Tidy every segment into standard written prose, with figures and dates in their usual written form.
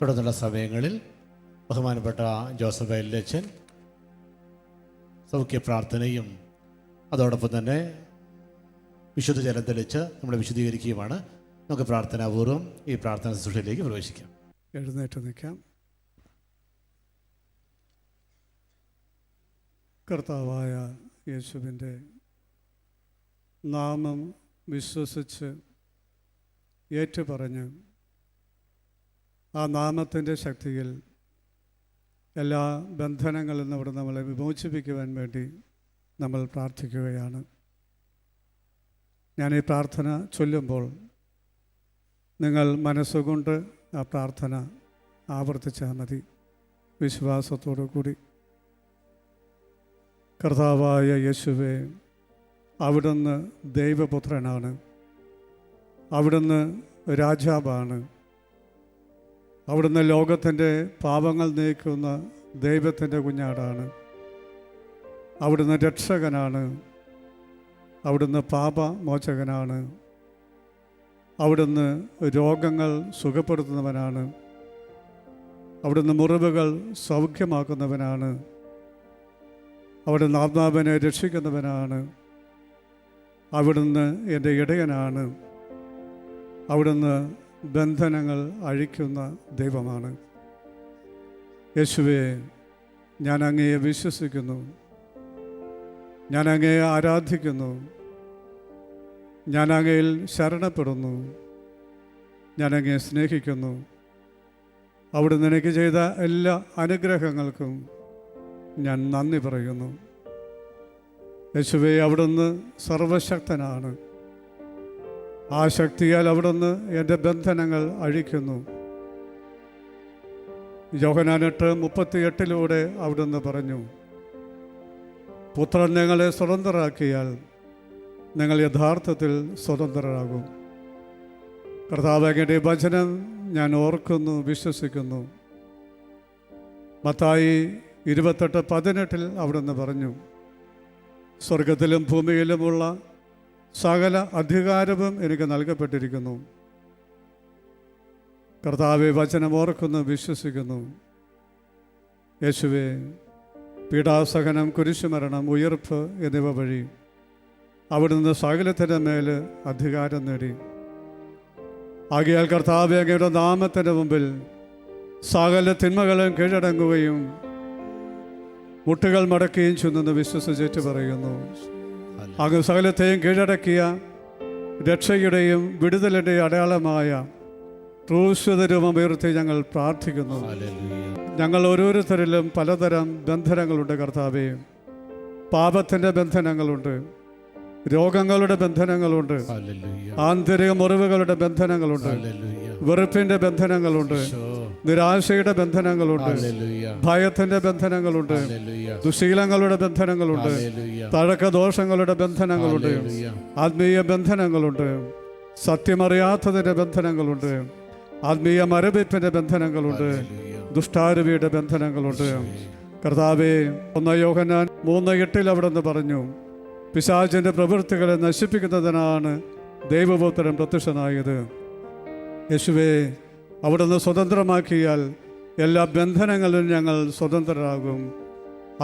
തുടർന്നുള്ള സമയങ്ങളിൽ ബഹുമാനപ്പെട്ട ജോസഫ് എല്ലച്ചൻ സൗഖ്യ പ്രാർത്ഥനയും അതോടൊപ്പം തന്നെ വിശുദ്ധ ജലം തെളിച്ച് നമ്മളെ വിശദീകരിക്കുകയുമാണ്. നമുക്ക് പ്രാർത്ഥനാപൂർവ്വം ഈ പ്രാർത്ഥന ശുശ്രൂഷയിലേക്ക് പ്രവേശിക്കാം. എഴുന്നേറ്റ് നിൽക്കാം. കർത്താവായ യേശുവിൻ്റെ നാമം വിശ്വസിച്ച് ഏറ്റുപറഞ്ഞ് ആ നാമത്തിൻ്റെ ശക്തിയിൽ എല്ലാ ബന്ധനങ്ങളിൽ നിന്നും ഇവിടെ നമ്മളെ വിമോചിപ്പിക്കുവാൻ വേണ്ടി നമ്മൾ പ്രാർത്ഥിക്കുകയാണ്. ഞാൻ ഈ പ്രാർത്ഥന ചൊല്ലുമ്പോൾ നിങ്ങൾ മനസ്സുകൊണ്ട് ആ പ്രാർത്ഥന ആവർത്തിച്ചാൽ മതി, വിശ്വാസത്തോടു കൂടി. കർത്താവായ യേശുവേ, അവിടുന്ന് ദൈവപുത്രനാണ്, അവിടുന്ന് രാജാവാണ്, അവിടുന്ന് ലോകത്തിൻ്റെ പാപങ്ങൾ നീക്കുന്ന ദൈവത്തിൻ്റെ കുഞ്ഞാടാണ്, അവിടുന്ന് രക്ഷകനാണ്, അവിടുന്ന് പാപമോചകനാണ്, അവിടുന്ന് രോഗങ്ങൾ സുഖപ്പെടുത്തുന്നവനാണ്, അവിടുന്ന് മുറിവുകൾ സൗഖ്യമാക്കുന്നവനാണ്, അവിടുന്ന് ആത്മാവിനെ രക്ഷിക്കുന്നവനാണ്, അവിടുന്ന് എൻ്റെ ഇടയനാണ്, അവിടുന്ന് ബന്ധനങ്ങൾ അഴിക്കുന്ന ദൈവമാണ്. യേശുവേ, ഞാൻ അങ്ങയെ വിശ്വസിക്കുന്നു, ഞാൻ അങ്ങയെ ആരാധിക്കുന്നു, ഞാൻ അങ്ങയിൽ ശരണപ്പെടുന്നു, ഞാൻ അങ്ങയെ സ്നേഹിക്കുന്നു. അവിടുന്ന് എനിക്ക് ചെയ്ത എല്ലാ അനുഗ്രഹങ്ങൾക്കും ഞാൻ നന്ദി പറയുന്നു. യേശുവേ, അവിടുന്ന് സർവശക്തനാണ്. ആ ശക്തിയാൽ അവിടുന്ന് എൻ്റെ ബന്ധനങ്ങൾ അഴിക്കുന്നു. യോഹന്നാൻ 8:38 അവിടുന്ന് പറഞ്ഞു, പുത്രൻ നിങ്ങളെ സ്വതന്ത്രരാക്കിയാൽ നിങ്ങൾ യഥാർത്ഥത്തിൽ സ്വതന്ത്രരാകും. കർത്താവിൻ്റെ വചനം ഞാൻ ഓർക്കുന്നു, വിശ്വസിക്കുന്നു. മത്തായി 28:18 അവിടുന്ന് പറഞ്ഞു, സ്വർഗത്തിലും ഭൂമിയിലുമുള്ള സകല അധികാരവും എനിക്ക് നൽകപ്പെട്ടിരിക്കുന്നു. കർത്താവെ, വചനം ഓർക്കുന്നു, വിശ്വസിക്കുന്നു. യേശുവേ, പീഡാസഹനം, കുരിശുമരണം, ഉയർപ്പ് എന്നിവ വഴി അവിടുന്ന് സകലത്തിൻ്റെ മേൽ അധികാരം നേടി. ആകയാൽ കർത്താവെ, അങ്ങയുടെ നാമത്തിൻ്റെ മുമ്പിൽ സകല തിന്മകളും കീഴടങ്ങുകയും മുട്ടുകൾ മടക്കുകയും ചെയ്യുന്നെന്ന് വിശ്വസിച്ചേറ്റ് പറയുന്നു. അങ്ങ് സകലത്തെയും കീഴടക്കിയ രക്ഷയുടെയും വിടുതലിൻ്റെയും അടയാളമായ ക്രൂശിത രൂപം ഉയർത്തി ഞങ്ങൾ പ്രാർത്ഥിക്കുന്നു. ഞങ്ങൾ ഓരോരുത്തരിലും പലതരം ബന്ധനങ്ങളുണ്ട് കർത്താവേ. പാപത്തിൻ്റെ ബന്ധനങ്ങളുണ്ട്, രോഗങ്ങളുടെ ബന്ധനങ്ങളുണ്ട്, ആന്തരിക മുറിവുകളുടെ ബന്ധനങ്ങളുണ്ട്, വെറുപ്പിൻ്റെ ബന്ധനങ്ങളുണ്ട്, നിരാശയുടെ ബന്ധനങ്ങളുണ്ട്, ഭയത്തിൻ്റെ ബന്ധനങ്ങളുണ്ട്, ദുശീലങ്ങളുടെ ബന്ധനങ്ങളുണ്ട്, തഴക്കദോഷങ്ങളുടെ ബന്ധനങ്ങളുണ്ട്, ആത്മീയ ബന്ധനങ്ങളുണ്ട്, സത്യമറിയാത്തതിൻ്റെ ബന്ധനങ്ങളുണ്ട്, ആത്മീയ മരവിപ്പിൻ്റെ ബന്ധനങ്ങളുണ്ട്, ദുഷ്ടാരൂപിയുടെ ബന്ധനങ്ങളുണ്ട്. കർത്താവേ, 1 യോഹന്നാൻ 3:8 അവിടുന്ന് പറഞ്ഞു, പിശാചിൻ്റെ പ്രവൃത്തികളെ നശിപ്പിക്കുന്നതിനാണ് ദൈവപുത്രൻ പ്രത്യക്ഷനായത്. യേശുവേ, അവിടുന്ന് സ്വതന്ത്രമാക്കിയാൽ എല്ലാ ബന്ധനങ്ങളിലും ഞങ്ങൾ സ്വതന്ത്രരാകും.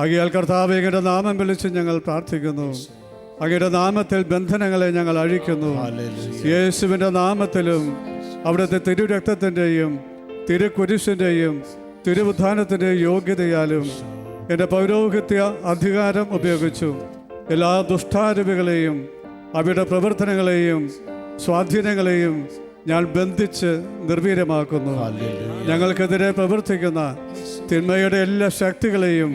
ആകയാൽ കർത്താവേ, അങ്ങയുടെ നാമം വിളിച്ച് ഞങ്ങൾ പ്രാർത്ഥിക്കുന്നു. അങ്ങയുടെ നാമത്തിൽ ബന്ധനങ്ങളെ ഞങ്ങൾ അഴിക്കുന്നു. യേശുവിൻ്റെ നാമത്തിലും അവിടുത്തെ തിരുരക്തത്തിൻ്റെയും തിരുക്കുരിശിൻ്റെയും തിരുവുത്ഥാനത്തിൻ്റെയും യോഗ്യതയാലും എൻ്റെ പൗരോഹിത്യ അധികാരം ഉപയോഗിച്ചു എല്ലാ ദുഷ്ടാരൂപികളെയും അവയുടെ പ്രവർത്തനങ്ങളെയും സ്വാധീനങ്ങളെയും ഞാൻ ബന്ധിച്ച് നിർവീര്യമാക്കുന്നു. ഞങ്ങൾക്കെതിരെ പ്രവർത്തിക്കുന്ന തിന്മയുടെ എല്ലാ ശക്തികളെയും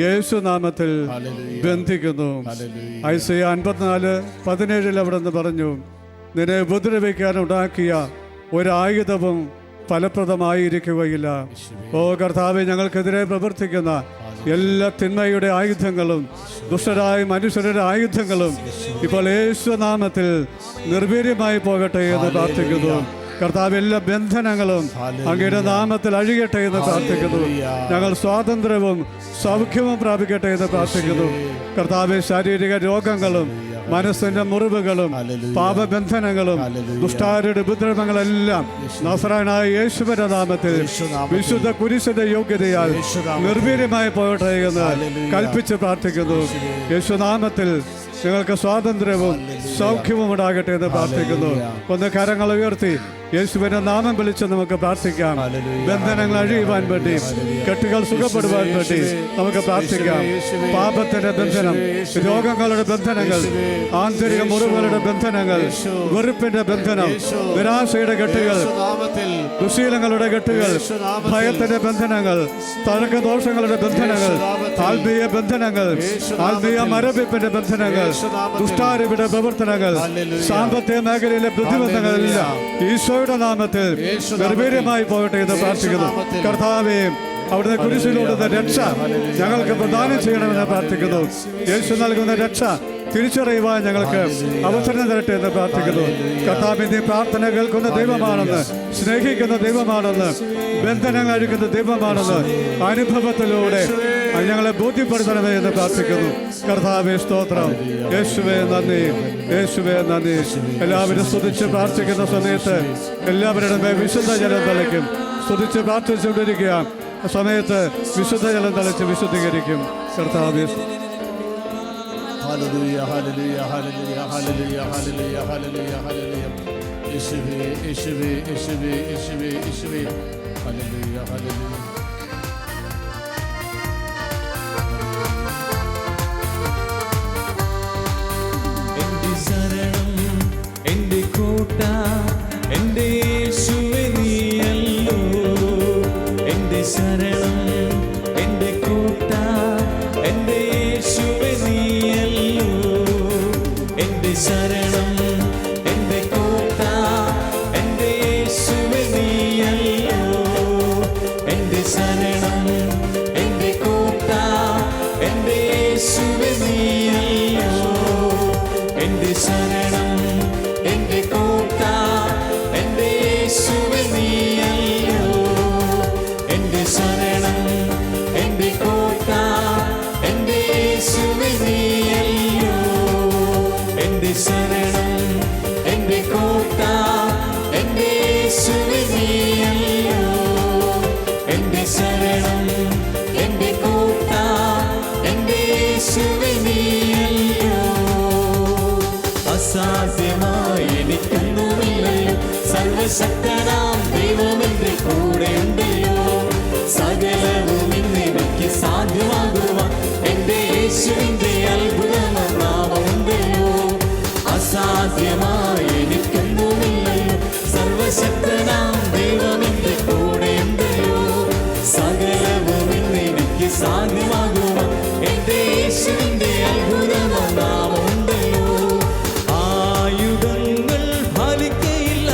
യേശുനാമത്തിൽ ബന്ധിക്കുന്നു. ഐസയ 54:17 അവിടുന്ന് പറഞ്ഞു, നിന്നെ ഉപദ്രവിക്കാൻ ഉണ്ടാക്കിയ ഒരായുധവും ഫലപ്രദമായിരിക്കുകയില്ല. ഓ കർത്താവേ, ഞങ്ങൾക്കെതിരെ പ്രവർത്തിക്കുന്ന എല്ലാ തിന്മയുടെ ആയുധങ്ങളും ദുഷ്ടരായ മനുഷ്യരുടെ ആയുധങ്ങളും ഇപ്പോൾ യേശുനാമത്തിൽ നിർവീര്യമായി പോകട്ടെ എന്ന് പ്രാർത്ഥിക്കുന്നു. കർത്താവ്, എല്ലാ ബന്ധനങ്ങളും അങ്ങയുടെ നാമത്തിൽ അഴിയട്ടെ എന്ന് പ്രാർത്ഥിക്കുന്നു. ഞങ്ങൾ സ്വാതന്ത്ര്യവും സൗഖ്യവും പ്രാപിക്കട്ടെ എന്ന് പ്രാർത്ഥിക്കുന്നു. കർത്താവ്, ശാരീരിക രോഗങ്ങളും മനസ്സിന്റെ മുറിവുകളും പാപബന്ധനങ്ങളും ദുഷ്ടാരുടെ ഉപദ്രവങ്ങളെല്ലാം നസറായനായ യേശുവിന്റെ നാമത്തിൽ വിശുദ്ധ കുരിശിന്റെ യോഗ്യതയാൽ നിർവീര്യമായി പോകട്ടെ എന്ന് കൽപ്പിച്ച് പ്രാർത്ഥിക്കുന്നു. യേശുനാമത്തിൽ നിങ്ങൾക്ക് സ്വാതന്ത്ര്യവും സൗഖ്യവും ഉണ്ടാകട്ടെ എന്ന് പ്രാർത്ഥിക്കുന്നു. ഒന്ന് കരങ്ങൾ ഉയർത്തി യേശുവിന്റെ നാമം വിളിച്ച് നമുക്ക് പ്രാർത്ഥിക്കാം. ബന്ധനങ്ങൾ അഴിയുവാൻ വേണ്ടി, കെട്ടുകൾ സുഖപ്പെടുവാൻ വേണ്ടി നമുക്ക് പ്രാർത്ഥിക്കാം. പാപത്തിന്റെ ബന്ധനം, രോഗങ്ങളുടെ ബന്ധനങ്ങൾ, ആന്തരിക മുറിവുകളുടെ ബന്ധനങ്ങൾ, വെറുപ്പിന്റെ ബന്ധനം, നിരാശയുടെ കെട്ടുകൾ, ദുശീലങ്ങളുടെ കെട്ടുകൾ, ഭയത്തിന്റെ ബന്ധനങ്ങൾ, തഴക്കദോഷങ്ങളുടെ ബന്ധനങ്ങൾ, ആത്മീയ ബന്ധനങ്ങൾ, ആത്മീയ മരവിപ്പിന്റെ ബന്ധനങ്ങൾ, ദുഷ്ടാരൂപിയുടെ പ്രവർത്തനങ്ങൾ, സാമ്പത്തിക മേഖലയിലെ ബുദ്ധിബന്ധങ്ങളെല്ലാം ഈശോയുടെ നാമത്തിൽ നിർവീര്യമായി പോകട്ടെ എന്ന് പ്രാർത്ഥിക്കുന്നു. കർത്താവേ, അവിടുന്ന് കുരിശിലൂടെ രക്ഷ ഞങ്ങൾക്ക് പ്രദാനം ചെയ്യണമെന്ന് പ്രാർത്ഥിക്കുന്നു. യേശു നൽകുന്ന രക്ഷ തിരിച്ചറിയുവാൻ ഞങ്ങൾക്ക് അവസരം തരട്ടെ എന്ന് പ്രാർത്ഥിക്കുന്നു. കർത്താവിന്റെ പ്രാർത്ഥന കേൾക്കുന്ന ദൈവമാണെന്ന്, സ്നേഹിക്കുന്ന ദൈവമാണെന്ന്, ബന്ധനങ്ങൾ അഴിക്കുന്ന ദൈവമാണെന്ന് അനുഭവത്തിലൂടെ ഞങ്ങളെ ബോധ്യപ്പെടുത്തണമേ എന്ന് പ്രാർത്ഥിക്കുന്നു. കർത്താവേ സ്തോത്രം. യേശുവേ നന്ദി, യേശുവേ നന്ദി. എല്ലാവരും സ്തുതിച്ച് പ്രാർത്ഥിക്കുന്ന സമയത്ത് എല്ലാവരുടെ മേൽ വിശുദ്ധ ജലം തളിക്കും. സ്തുതിച്ച് പ്രാർത്ഥിച്ചുകൊണ്ടിരിക്കുക സമയത്ത് വിശുദ്ധ ജലം തളിച്ച് വിശുദ്ധീകരിക്കും. കർത്താവേ Hallelujah, hallelujah, hallelujah, hallelujah, hallelujah, hallelujah, hallelujah. യേശുവേ, യേശുവേ, യേശുവേ, യേശുവേ, യേശുവേ. Hallelujah, hallelujah. എന്റെ ശരണം, എന്റെ കോട്ട, എന്റെ യേശുവേ നീയല്ലോ. എന്റെ ശരണം, എന്റെ കോട്ട, എന്റെ യേശുവേ നീയല്ലോ. എന്റെ ശരണം, എന്റെ കോട്ട, എന്റെ യേശുവേ നീയല്ലോ. എന്റെ ശരണം, എന്റെ കോട്ട, എന്റെ യേശുവേ നീയല്ലോ. എന്റെ ശരണം, എന്റെ കോട്ട, എന്റെ യേശുവേ നീയല്ലോ. എന്റെ ശരണം, എന്റെ കോട്ട, എന്റെ യേശുവേ നീയല്ലോ. എന്റെ ശരണം, എന്റെ കോട്ട, എന്റെ യേശുവേ നീയല്ലോ. എന്റെ ശരണം, എന്റെ കോട്ട, എന്റെ യേശുവേ നീയല്ലോ. അസാധ്യമായി എനിക്കൊന്നുമില്ലല്ലോ, സർവശക്തനാം ദൈവം എന്റെ കൂടെയുണ്ടല്ലോ. സകലവും ഇന്നെനിക്ക് സാധ്യമാകുവാൻ എന്റെ യേശുവിന്റെ അത്ഭുതനാമമുണ്ടല്ലോ. അസാധ്യമായി എനിക്കൊന്നുമില്ലല്ലോ, സർവശക്തനാം ദൈവം എന്റെ കൂടെയുണ്ടല്ലോ. സകലവും ഇന്നെനിക്ക് സാധ്യമാകുവാൻ എന്റെ യേശുവിന്റെ അത്ഭുതനാമമുണ്ടല്ലോ. ആയുധങ്ങൾ ഫലിക്കയില്ല,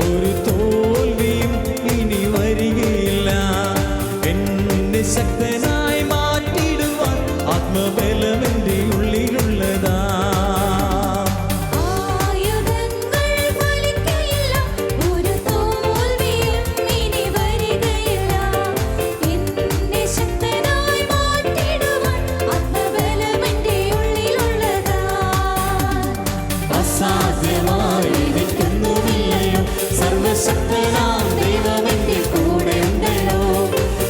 ഒരു തോൽവിയും ഇനി വരികയില്ല. എന്നെ ശക്തനായി മാറ്റിടുവാൻ ആത്മബലം എന്റെ ഉള്ളിലുള്ളതാ. ആയുധങ്ങൾ ഫലിക്കയില്ല, ഒരു തോൽവിയും ഇനി വരികയില്ല. എന്നെ ശക്തനായി മാറ്റിടുവാൻ ആത്മബലം എന്റെ ഉള്ളിലുള്ളതാ. അസാധ്യമായി എനിക്കൊന്നുമില്ലയോ, സർവശക്തനാം ദൈവം എന്റെ കൂടെയുണ്ടല്ലോ.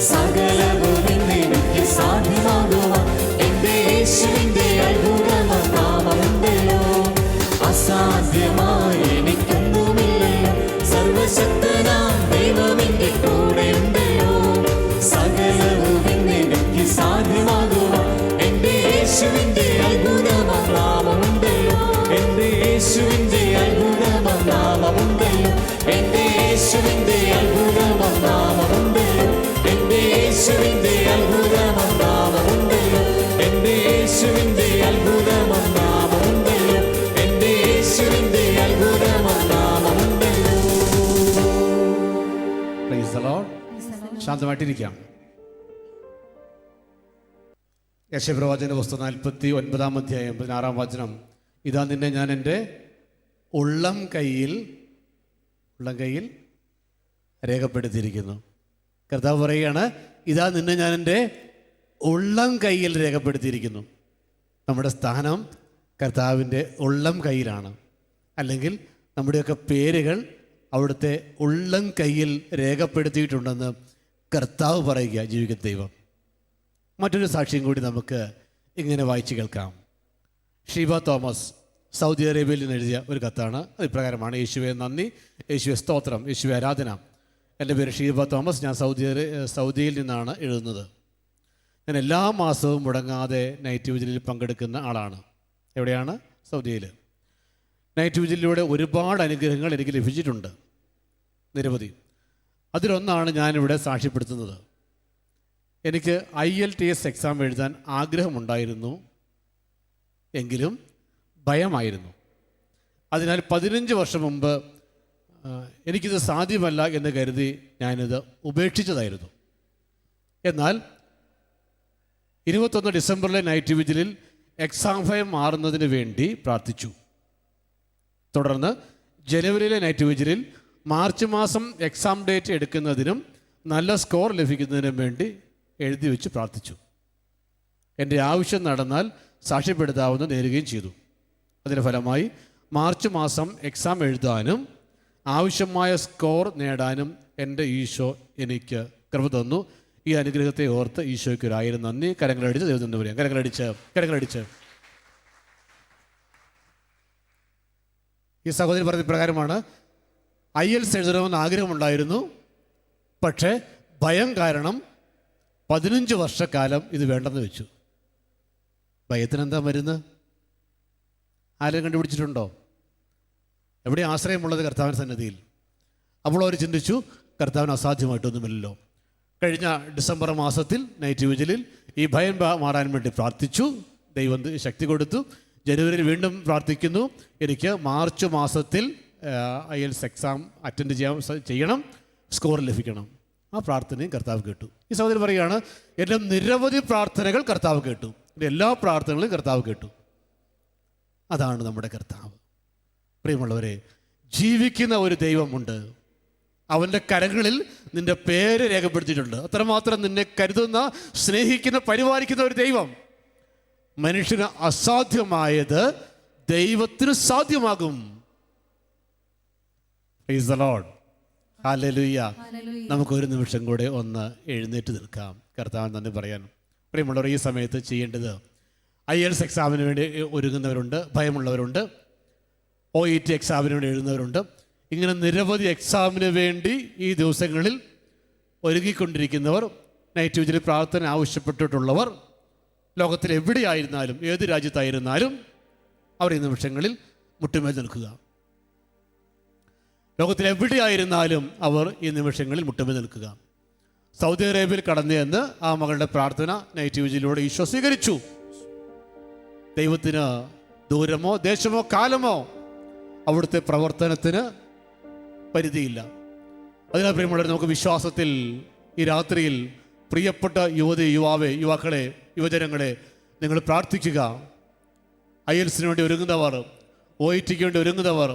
സകലവും ഇന്നെനിക്ക് സാധ്യമാകുവാൻ എന്റെ യേശുവിന്റെ അത്ഭുതനാമമുണ്ടല്ലോ. അസാധ്യമായി എനിക്കൊന്നുമില്ലയോ, സർവശക്തനാം ദൈവം എന്റെ കൂടെയുണ്ടല്ലോ. സകലവും ഇന്നെനിക്ക് സാധ്യമാകുവാൻ എന്റെ യേശുവിന്റെ അത്ഭുതനാമമുണ്ടല്ലോ. എന്റെ യേശുവിന്റെ അത്ഭുതനാമമുണ്ടല്ലോ. എന്റെ യേശുവിന്റെ അത്ഭുതനാമമുണ്ടല്ലോ. എന്റെ യേശുവിന്റെ അത്ഭുതനാമമുണ്ടല്ലോ. എന്റെ യേശുവിന്റെ അത്ഭുതനാമമുണ്ടല്ലോ. എന്റെ യേശുവിന്റെ അത്ഭുതനാമമുണ്ടല്ലോ. Praise the Lord. ശാന്തമായിട്ടിരിക്കാം. യെശയ്യാപ്രവാചകന്റെ പുസ്തകം 49 അധ്യായം 16 വചനം. ഇതാ നിന്നെ ഞാൻ എൻ്റെ ഉള്ളം കയ്യിൽ രേഖപ്പെടുത്തിയിരിക്കുന്നു. കർത്താവ് പറയുകയാണ്, ഇതാ നിന്നെ ഞാൻ എൻ്റെ ഉള്ളം കയ്യിൽ രേഖപ്പെടുത്തിയിരിക്കുന്നു. നമ്മുടെ സ്ഥാനം, കർത്താവിൻ്റെ ഉള്ളം കയ്യിലാണ്. അല്ലെങ്കിൽ നമ്മുടെയൊക്കെ പേരുകൾ അവിടുത്തെ ഉള്ളം കയ്യിൽ രേഖപ്പെടുത്തിയിട്ടുണ്ടെന്ന് കർത്താവ് പറയുക, ജീവിക്കുന്ന ദൈവം. മറ്റൊരു സാക്ഷ്യം കൂടി നമുക്ക് ഇങ്ങനെ വായിച്ചു കേൾക്കാം. ഷീബ തോമസ് സൗദി അറേബ്യയിൽ നിന്ന് എഴുതിയ ഒരു കത്താണ്. ഇപ്രകാരമാണ്: യേശുവെ നന്ദി, യേശുവെ സ്തോത്രം, യേശുവെ ആരാധന. എൻ്റെ പേര് ഷീബ തോമസ്. ഞാൻ സൗദിയിൽ നിന്നാണ് എഴുതുന്നത്. ഞാൻ എല്ലാ മാസവും മുടങ്ങാതെ നൈറ്റ് വിജിലിൽ പങ്കെടുക്കുന്ന ആളാണ്. എവിടെയാണ്? സൗദിയിൽ. നൈറ്റ് വിജിലിലൂടെ ഒരുപാട് അനുഗ്രഹങ്ങൾ എനിക്ക് ലഭിച്ചിട്ടുണ്ട്, നിരവധി. അതിലൊന്നാണ് ഞാനിവിടെ സാക്ഷ്യപ്പെടുത്തുന്നത്. എനിക്ക് IELTS എക്സാം എഴുതാൻ ആഗ്രഹമുണ്ടായിരുന്നു, എങ്കിലും ഭയമായിരുന്നു. അതിനാൽ 15 വർഷം മുമ്പ് എനിക്കിത് സാധ്യമല്ല എന്ന് കരുതി ഞാനിത് ഉപേക്ഷിച്ചതായിരുന്നു. എന്നാൽ 21 ഡിസംബറിലെ നൈറ്റ് വിജിലിൽ എക്സാം ഭയം മാറുന്നതിന് വേണ്ടി പ്രാർത്ഥിച്ചു. തുടർന്ന് ജനുവരിയിലെ നൈറ്റ് വിജിലിൽ മാർച്ച് മാസം എക്സാം ഡേറ്റ് എടുക്കുന്നതിനും നല്ല സ്കോർ ലഭിക്കുന്നതിനും വേണ്ടി എഴുതി വെച്ച് പ്രാർത്ഥിച്ചു. എൻ്റെ ആവശ്യം നടന്നാൽ സാക്ഷ്യപ്പെടുത്താവുന്ന നേരുകയും ചെയ്തു. അതിൻ്റെ ഫലമായി മാർച്ച് മാസം എക്സാം എഴുതാനും ആവശ്യമായ സ്കോർ നേടാനും എൻ്റെ ഈശോ എനിക്ക് കൃപ തന്നു. ഈ അനുഗ്രഹത്തെ ഓർത്ത് ഈശോയ്ക്ക് 1000 നന്ദി. കരങ്ങളടിച്ച് ദൈവത്തിന് പറയാം. കരങ്ങളടിച്ച്. ഈ സഹോദരി പറഞ്ഞ പ്രകാരമാണ്: IELTS എഴുതണമെന്ന് ആഗ്രഹമുണ്ടായിരുന്നു, പക്ഷേ ഭയം കാരണം 15 വർഷക്കാലം ഇത് വേണ്ടെന്ന് വെച്ചു. ഭയത്തിനെന്താ മരുന്ന്? ആരും കണ്ടുപിടിച്ചിട്ടുണ്ടോ? എവിടെ ആശ്രയമുള്ളത്? കർത്താവിൻ്റെ സന്നിധിയിൽ. അപ്പോൾ അവർ ചിന്തിച്ചു, കർത്താവിന് അസാധ്യമായിട്ടൊന്നുമില്ലല്ലോ. കഴിഞ്ഞ ഡിസംബർ മാസത്തിൽ നൈറ്റ് വിജിലിൽ ഈ ഭയം മാറാൻ വേണ്ടി പ്രാർത്ഥിച്ചു. ദൈവം ശക്തി കൊടുത്തു. ജനുവരിയിൽ വീണ്ടും പ്രാർത്ഥിക്കുന്നു, എനിക്ക് മാർച്ച് മാസത്തിൽ IELTS എക്സാം അറ്റൻഡ് ചെയ്യണം, സ്കോർ ലഭിക്കണം. ആ പ്രാർത്ഥനയും കർത്താവ് കേട്ടു. ഈ സഹോദരി പറയുകയാണ്, എൻ്റെ നിരവധി പ്രാർത്ഥനകൾ കർത്താവ് കേട്ടു. എൻ്റെ എല്ലാ പ്രാർത്ഥനകളും കർത്താവ് കേട്ടു. അതാണ് നമ്മുടെ കർത്താവ്. പ്രിയമുള്ളവരെ, ജീവിക്കുന്ന ഒരു ദൈവമുണ്ട്. അവൻ്റെ കരങ്ങളിൽ നിൻ്റെ പേര് രേഖപ്പെടുത്തിയിട്ടുണ്ട്. അത്രമാത്രം നിന്നെ കരുതുന്ന, സ്നേഹിക്കുന്ന, പരിപാലിക്കുന്ന ഒരു ദൈവം. മനുഷ്യന് അസാധ്യമായത് ദൈവത്തിന് സാധ്യമാകും. Praise the Lord. ഹല്ലേലൂയ. നമുക്കൊരു നിമിഷം കൂടെ ഒന്ന് എഴുന്നേറ്റ് നിൽക്കാം, കർത്താവിന് നന്ദി പറയാൻ. പ്രിയമുള്ളവർ, ഈ സമയത്ത് ചെയ്യേണ്ടത്, IELTS എക്സാമിന് വേണ്ടി ഒരുങ്ങുന്നവരുണ്ട്, ഭയമുള്ളവരുണ്ട്, OET എക്സാമിന് വേണ്ടി എഴുതുന്നവരുണ്ട്. ഇങ്ങനെ നിരവധി എക്സാമിന് വേണ്ടി ഈ ദിവസങ്ങളിൽ ഒരുങ്ങിക്കൊണ്ടിരിക്കുന്നവർ, നൈറ്റ് വിജിൽ പ്രാർത്ഥന ആവശ്യപ്പെട്ടിട്ടുള്ളവർ, ലോകത്തിൽ എവിടെയായിരുന്നാലും ഏത് രാജ്യത്തായിരുന്നാലും അവർ ഈ നിമിഷങ്ങളിൽ മുട്ടുമേൽ നിൽക്കുക. ലോകത്തിൽ എവിടെയായിരുന്നാലും അവർ ഈ നിമിഷങ്ങളിൽ മുട്ടുമേൽ നിൽക്കുക. സൗദി അറേബ്യയിൽ കടന്നുവെന്ന് ആ മകളുടെ പ്രാർത്ഥന നൈറ്റ് വിജിലൂടെ ഈശോ സ്വീകരിച്ചു. ദൈവത്തിന് ദൂരമോ ദേശമോ കാലമോ അവിടുത്തെ പ്രവർത്തനത്തിന് പരിധിയില്ല. അതിനാൽ പ്രിയമുള്ളവരെ, നമുക്ക് വിശ്വാസത്തിൽ ഈ രാത്രിയിൽ പ്രിയപ്പെട്ട യുവാക്കളെ, യുവജനങ്ങളെ, നിങ്ങൾ പ്രാർത്ഥിക്കുക. IELTSന് വേണ്ടി ഒരുങ്ങുന്നവർ, OETക്ക് വേണ്ടി ഒരുങ്ങുന്നവർ,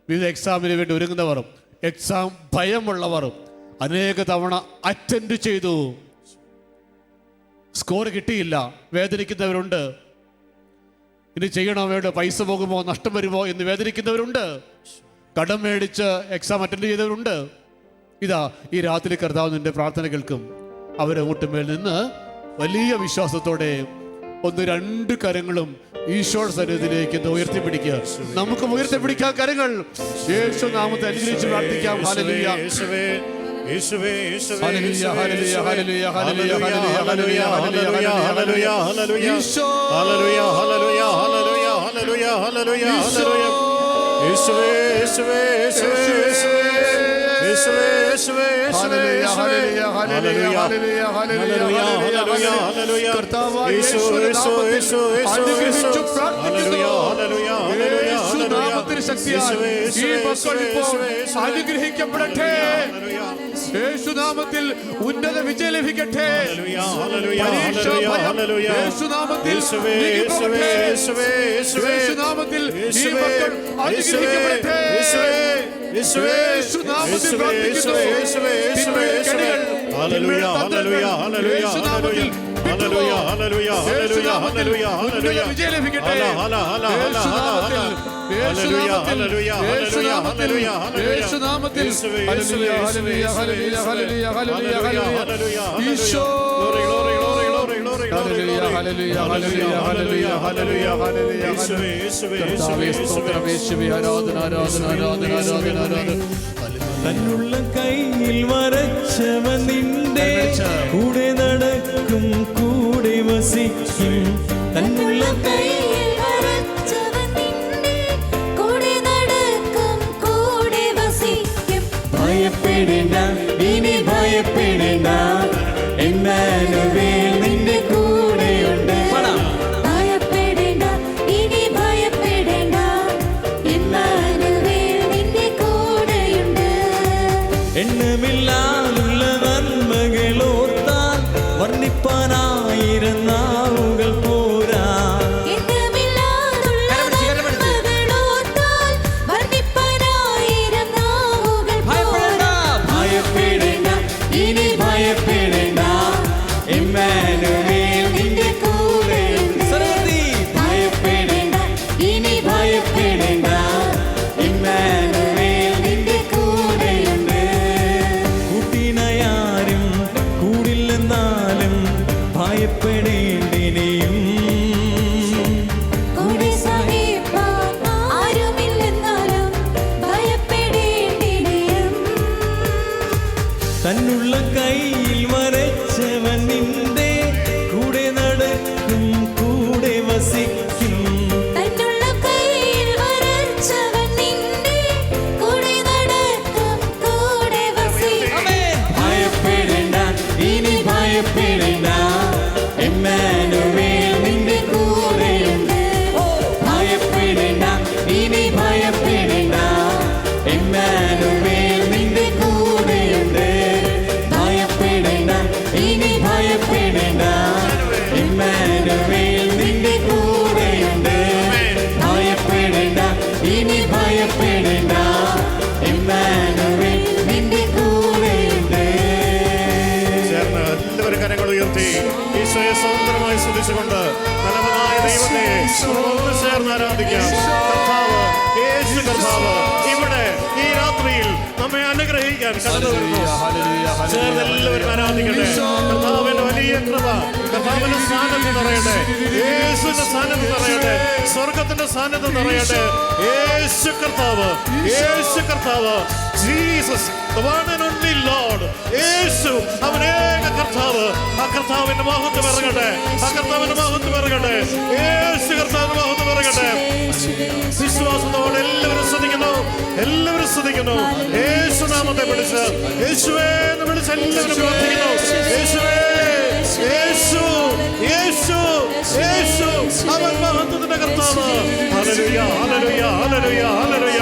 വിവിധ എക്സാമിന് വേണ്ടി ഒരുങ്ങുന്നവർ, എക്സാം ഭയമുള്ളവർ, അനേക തവണ അറ്റൻഡ് ചെയ്തു, സ്കോർ കിട്ടിയില്ല, വേദനിക്കുന്നവരുണ്ട്. ഇനി ചെയ്യണോ വേണ്ടോ, പൈസ പോകുമോ, നഷ്ടം വരുമോ എന്ന് വേദനിക്കുന്നവരുണ്ട്. കടം മേടിച്ച് എക്സാം അറ്റൻഡ് ചെയ്തവരുണ്ട്. ഇതാ, ഈ രാത്രി കർത്താവ് നിന്റെ പ്രാർത്ഥന കേൾക്കും. അവരെ മുട്ടുമേൽ നിന്ന് വലിയ വിശ്വാസത്തോടെ 1-2 കരങ്ങളും ഈശോയുടെ സന്നിധിയിലേക്ക് ഉയർത്തിപ്പിടിക്കുക. നമുക്ക് ഉയർത്തിപ്പിടിക്കാം കരങ്ങൾ. യേശു നാമത്തെ അനുഗ്രഹിച്ച് പ്രാർത്ഥിക്കാം. ഹല്ലേലൂയ. യേശുവേ ഹല്ലേലൂയ, ഹല്ലേലൂയ, ഹല്ലേലൂയ, ഹല്ലേലൂയ, ഹല്ലേലൂയ, ഹല്ലേലൂയ, ഹല്ലേലൂയ, ഹല്ലേലൂയ. ഈശോ. ഹല്ലേലൂയ, ഹല്ലേലൂയ, ഹല്ലേലൂയ, ഹല്ലേലൂയ, ഹല്ലേലൂയ, ഹല്ലേലൂയ. യേശുവേ, യേശുവേ, യേശുവേ, യേശുവേ, യേശുവേ, യേശുവേ, ഹല്ലേലൂയ, ഹല്ലേലൂയ, ഹല്ലേലൂയ, ഹല്ലേലൂയ, ഹല്ലേലൂയ, ഹല്ലേലൂയ, ഹല്ലേലൂയ. കർത്താവായ യേശുവിന്റെ നാമത്തിൽ അനുഗ്രഹിച്ചു പ്രാർത്ഥിക്കുന്നു. യേശു നാമത്തിന് ശക്തിയാൽ ഈ മക്കൾ ഇപ്പോൾ അനുഗ്രഹിക്കപ്പെടട്ടെ. യേശു നാമത്തിൽ ഉന്നത വിജയം ലഭിക്കട്ടെ. പരീക്ഷ ഭയം യേശു നാമത്തിൽ നീങ്ങിപ്പോകട്ടെ. യേശു നാമത്തിൽ ഈ മക്കൾ അനുഗ്രഹിക്കപ്പെടട്ടെ. യേശു നാമത്തിൽ പ്രാർത്ഥിക്കുന്നു. തിന്മയുടെ കെണികൾ, തിന്മയുടെ തന്ത്രങ്ങൾ യേശു നാമത്തിൽ ഹല്ലേലൂയ ഹല്ലേലൂയ ഹല്ലേലൂയ ഹല്ലേലൂയ ഹല്ലേലൂയ വിജയം ലഭിക്കട്ടെ. ഹല ഹല ഹല ഹല ഹല ഹല്ലേലൂയ ഹല്ലേലൂയ ഹല്ലേലൂയ ഹല്ലേലൂയ യേശുനാമത്തിൽ യേശുവേ ഹല്ലേലൂയ ഹല്ലേലൂയ ഹല്ലേലൂയ ഹല്ലേലൂയ ഹല്ലേലൂയ ഹല്ലേലൂയ ഈശോ ഹല്ലേലൂയ ഹല്ലേലൂയ ഹല്ലേലൂയ ഹല്ലേലൂയ ഹല്ലേലൂയ ഹല്ലേലൂയ യേശുവേ യേശുവേ കർത്താവേ സ്തോത്രം യേശുവേ ആരാധന ആരാധന ആരാധന ആരാധന ആരാധന തന്നുള്ള കയ്യിൽ വരച്ചവൻ നിന്റെ കൂടെ നടക്കും കൂടെ വസിക്കും തന്നുള്ള കയ്യിൽ വരച്ചവൻ നിന്നെ കൂടെ നടക്കും കൂടെ വസിക്കും ഭയപ്പെടേണ്ട ഇനി ഭയപ്പെടേണ്ട ഇമ്മാനുവേൽ നിന്റെ കൂടെയുണ്ട് ഭയപ്പെടേണ്ട ഇനി ഭയപ്പെടേണ്ട ഇമ്മാനുവേൽ നിന്റെ കൂടെയുണ്ട് എണ്ണമില്ലാതുള്ള നന്മകൾ ഓർത്താൽ വർണ്ണിപ്പാനായിരം നാവുകൾ പോരാ എണ്ണമില്ലാതുള്ള നന്മകൾ ഓർത്താൽ വർണ്ണിപ്പാനായിരം നാവുകൾ പോരാ ഭയപ്പെടേണ്ട ഇനി ഭയപ്പെടേണ്ട ഇമ്മാനുവേൽ നിന്റെ കൂടെയുണ്ട് ഭയപ്പെടേണ്ട ഇനി ഭയപ്പെടേണ്ട ഇമ്മാനുവേൽ നിന്റെ കൂടെയുണ്ട് കൂട്ടിനായാരും കൂടില്ലെന്നാലും ഭയപ്പെടേണ്ടിനിയും കൂടെ സഹിപ്പാൻ ആരുമില്ലെന്നാലും ഭയപ്പെടേണ്ടിനിയും തന്നുള്ള കയ്യിൽ വരച്ചവൻ നിന്റെ കൂടെ നടക്കും കൂടെ വസിക്കും തന്നുള്ള കയ്യിൽ വരച്ചവൻ നിന്റെ കൂടെ നടക്കും കൂടെ വസിക്കും ഭയപ്പെടേണ്ട ഇനി ഭയപ്പെടേണ്ട ഇമ്മാനുവേൽ നിന്റെ കൂടെയുണ്ട് ഭയപ്പെടേണ്ട ഇനി ഭയപ്പെടേണ്ട ഇമ്മാനുവേൽ നിന്റെ കൂടെയുണ്ട് ഭയപ്പെടേണ്ട ഇനി ഭയപ്പെടേണ്ട ഇമ്മാനുവേൽ നിന്റെ കൂടെയുണ്ട് ഭയപ്പെടേണ്ട ഇനി ഭയപ്പെടേണ്ട ഇമ്മാനുവേൽ നിന്റെ കൂടെയുണ്ട് ചേർന്ന് എല്ലാവരും കരങ്ങൾ ഉയർത്തി ഈശോയെ സ്വതന്ത്രമായി സ്തുതിച്ചുകൊണ്ട് നല്ലവനായ ദൈവത്തെ ഒന്ന് ചേർന്ന് ആരാധിക്കാം. കർത്താവ് യേശു കർത്താവ് ഇവിടെ ഈ രാത്രിയിൽ നമ്മെ അനുഗ്രഹിക്കാൻ കടന്നു വരുന്നു. ചേർന്ന് എല്ലാവരും ആരാധിക്കട്ടെ. കർത്താവിന്റെ വലിയ കൃപ കർത്താവിന്റെ സാന്നിധ്യം നിറയട്ടെ. യേശുവിന്റെ സാന്നിധ്യം നിറയട്ടെ. സ്വർഗത്തിന്റെ സാന്നിധ്യം നിറയട്ടെ. യേശു കർത്താവ് യേശു കർത്താവ് Jesus the one and only Lord യേശു അവനേക കർത്താവ്. ആ കർത്താവിന്റെ മഹത്വം ഇറങ്ങട്ടെ. ആ കർത്താവിന്റെ മഹത്വം ഇറങ്ങട്ടെ. യേശു കർത്താവിന്റെ മഹത്വം ഇറങ്ങട്ടെ. വിശ്വാസത്തോടെ എല്ലാവരും ശ്രദ്ധിക്കുന്നു. എല്ലാവരും ശ്രദ്ധിക്കുന്നു. യേശു നാമത്തെ വിളിച്ച് യേശുവേ എന്ന് വിളിച്ച് എല്ലാവരും പ്രാർത്ഥിക്കുന്നു. യേശുവേ യേശു യേശു യേശു അവൻ മഹത്വത്തിന്റെ കർത്താവ്. ഹല്ലേലൂയ ഹല്ലേലൂയ ഹല്ലേലൂയ ഹല്ലേലൂയ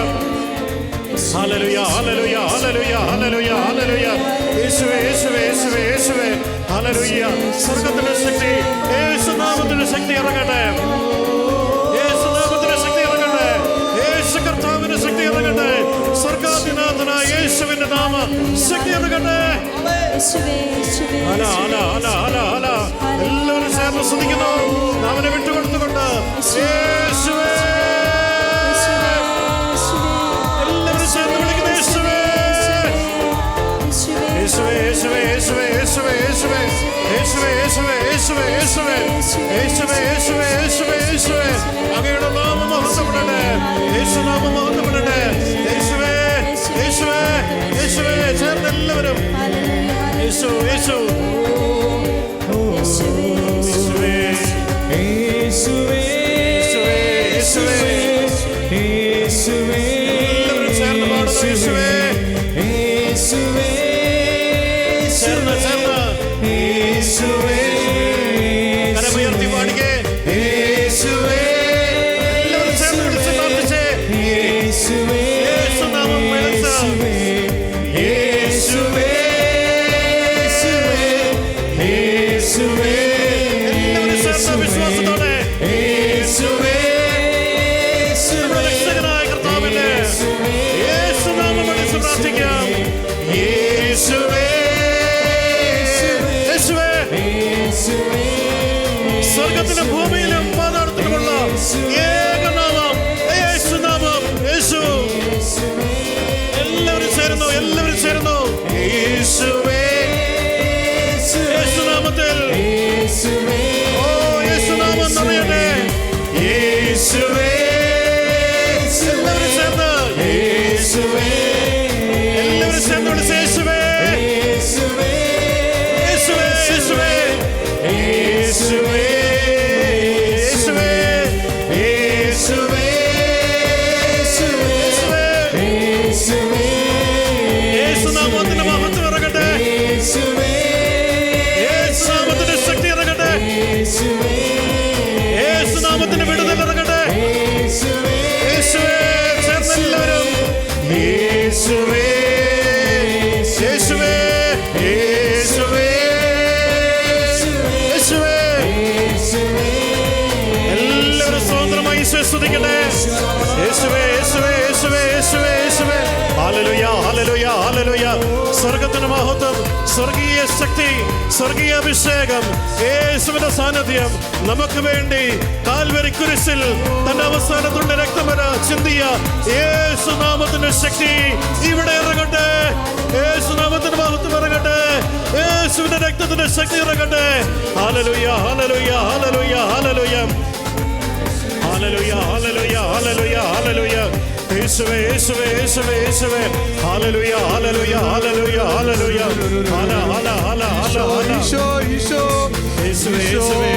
ഹല്ലേലൂയ ഹല്ലേലൂയ ഹല്ലേലൂയ ഹല്ലേലൂയ ഹല്ലേലൂയ യേശുവേ യേശുവേ യേശുവേ യേശുവേ ഹല്ലേലൂയ. സ്വർഗ്ഗത്തിന്റെ ശക്തി യേശുനാമത്തിന്റെ ശക്തി ഇറങ്ങട്ടെ. യേശുനാമത്തിന്റെ ശക്തി ഇറങ്ങട്ടെ. യേശു കർത്താവിന്റെ ശക്തി ഇറങ്ങട്ടെ. സ്വർഗ്ഗാധിനാഥനായ യേശുവിന്റെ നാമ ശക്തി ഇറങ്ങട്ടെ. ഹല ഹല ഹല ഹല ഹല എല്ലാവരും ചേർന്ന് സ്തുതിക്കുന്നു. അവനെ വിട്ടുകൊടുത്തുകൊണ്ട് യേശുവേ എല്ലാവരും ചേർന്ന് വിളിക്കുന്നു. യേശുവേ യേശുവേ യേശുവേ യേശുവേ യേശുവേ യേശുവേ യേശുവേ യേശുവേ യേശുവേ യേശുവേ യേശുവേ യേശുവേ യേശുവേ യേശുവേ അങ്ങയുടെ നാമം മഹത്വപ്പെടട്ടെ. യേശുനാമം മഹത്വപ്പെടട്ടെ. യേശുവേ യേശുവേ യേശുവേ ചേർന്ന് എല്ലാവരും യേശു യേശു യേശുവേ യേശുവേ യേശുവേ യേശുവേ എല്ലാവരും ചേർന്ന് പാടുന്നു. യേശുവേ യേശുവേ ചേർന്ന് ചേർന്ന് യേശുവേ കരമുയർത്തി പാടിക്കേ. യേശുവേ എല്ലാവരും ചേർന്ന് വിളിച്ച് പ്രാർത്ഥിച്ചേ. യേശുവേ യേശുനാമം വിളിച്ച് യേശുവേ യേശുവേ എല്ലാവരും ചേർന്ന് വിശ്വാസത്തോടെ യേശുവേ രക്ഷകനായ കർത്താവിന്റെ യേശുനാമം വിളിച്ച് പ്രാർത്ഥിക്കാം. യേശുവേ യേശുവേ യേശുവേ സ്വർഗത്തിലും ഭൂമിയിലും പാതാളത്തിലുമുള്ള ഏകനാമം യേശുനാമം. യേശു. എല്ലാവരും ചേരുന്നു, എല്ലാവരും ചേരുന്നു. യേശുവേ, യേശുനാമത്തിൽ. ഓ യേശുനാമം നിറയട്ടെ. യേശുവേ, എല്ലാവരും ചേർന്ന് യേശുവേ, എല്ലാവരും ചേർന്ന് വിളിച്ച് യേശുവേ, യേശുവേ, യേശുവേ, യേശുവേ, യേശുവേ, യേശുവേ, യേശുനാമത്തിന്റെ മഹത്വം ഇറങ്ങട്ടെ. യേശുനാമത്തിന്റെ ശക്തി ഇറങ്ങട്ടെ. യേശുനാമത്തിന്റെ വിടുതൽ ഇറങ്ങട്ടെ. യേശുവേ, ചേർന്നെല്ലാവരും യേശുവേ, യേശുവേ, യേശുവേ, യേശുവേ. എല്ലാവരും സ്വതന്ത്രമായി ഈശോയെ സ്തുതിക്കട്ടെ. യേശുവേ, യേശുവേ, യേശുവേ, യേശുവേ, യേശുവേ. ഹല്ലേലൂയ, ഹല്ലേലൂയ, ഹല്ലേലൂയ. സ്വർഗ്ഗത്തിന്റെ മഹത്വം, സ്വർഗീയ ശക്തി, സ്വർഗീയ അഭിഷേകം, യേശുവിന്റെ സാന്നിധ്യം നമുക്ക് വേണ്ടി കാൽവരി കുരിശിൽ തന്റെ അവസാനത്തിന്റെ രക്തം വരെ ചിന്തിയ യേശുനാമത്തിന്റെ ശക്തി ഇവിടെ ഇറങ്ങട്ടെ. യേശുനാമത്തിന്റെ മഹത്വം ഇറങ്ങട്ടെ. യേശുവിന്റെ രക്തത്തിന്റെ ശക്തി ഇറങ്ങട്ടെ. ഹല്ലേലൂയ, ഹല്ലേലൂയ, ഹല്ലേലൂയ, ഹല്ലേലൂയ, ഹല്ലേലൂയ, ഹല്ലേലൂയ, ഹല്ലേലൂയ, ഹല്ലേലൂയ. യേശുവേ, യേശുവേ, യേശുവേ, യേശുവേ. ഹല്ലേലൂയ, ഹല്ലേലൂയ, ഹല്ലേലൂയ, ഹല്ലേലൂയ. ഹല, ഹല, ഹല, ഹല, ഹല. യേശുവേ, യേശുവേ, യേശുവേ,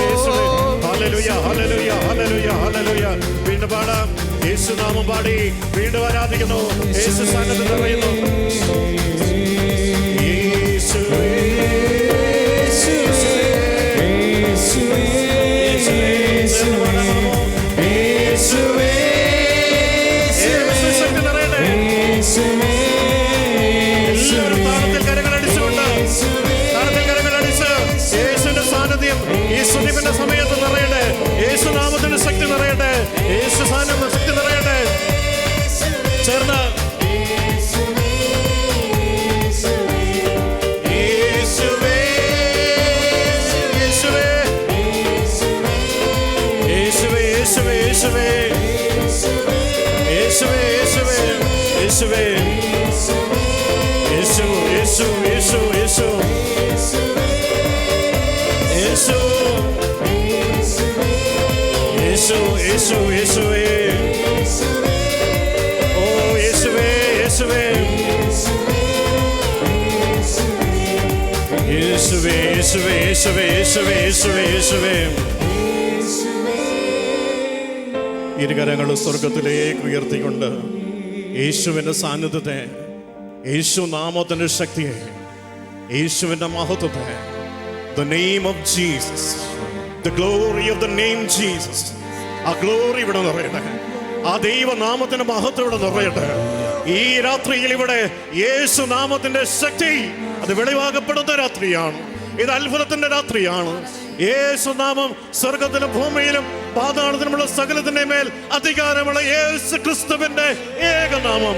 യേശുവേ. ഹല്ലേലൂയ, ഹല്ലേലൂയ, ഹല്ലേലൂയ, ഹല്ലേലൂയ. വീണ്ടും പാടാം. യേശുനാമം പാടി വീണ്ടും ആരാധിക്കുന്നു. യേശു സാന്നിധ്യം നിറയുന്നു. യേശുവേ, എല്ലാവരും താളത്തിൽ കരങ്ങളടിച്ചുകൊണ്ട്, താളത്തിൽ കരങ്ങളടിച്ച് യേശുവിന്റെ സാന്നിധ്യം ഈ സ്തുതിപ്പിന്റെ സമയത്ത് നിറയട്ടെ. യേശുനാമത്തിന്റെ ശക്തി നിറയട്ടെ. യേശു സാന്നിധ്യ ശക്തി നിറയട്ടെ. ചേർന്ന് യേശുവേ, യേശുവേ, യേശുവേ, യേശുവേ, യേശുവേ, യേശുവേ, യേശുവേ, യേശുവേ, യേശു, യേശു, യേശു, യേശു, യേശു, യേശു, യേശു, യേശുവേ. ഓ യേശുവേ, യേശുവേ, യേശുവേ, യേശുവേ, യേശുവേ, യേശുവേ, യേശുവേ, യേശുവേ. ഇരുകരങ്ങളും സ്വർഗത്തിലേക്ക് ഉയർത്തിക്കൊണ്ട് യേശുവിന്റെ സാന്നിധ്യത്തെ, യേശു നാമത്തിന്റെ ശക്തിയെ, യേശുവിന്റെ മഹത്വത്തെ, the name of Jesus, the glory of the name Jesus, ആ ഗ്ലോറി ഇവിടെ നിറയട്ടെ. ആ ദൈവനാമത്തിന്റെ മഹത്വം ഇവിടെ നിറയട്ടെ. ഈ രാത്രിയിൽ ഇവിടെ യേശു നാമത്തിന്റെ ശക്തി അത് വെളിവാകപ്പെടുന്ന രാത്രിയാണ്. ഇത് അത്ഭുതത്തിന്റെ രാത്രിയാണ്. യേശുനാമം സ്വർഗത്തിലും ഭൂമിയിലും പാതാളത്തിലുമുള്ള സകലത്തിന്റെ മേൽ അധികാരമുള്ള യേശു ക്രിസ്തുവിന്റെ ഏകനാമം,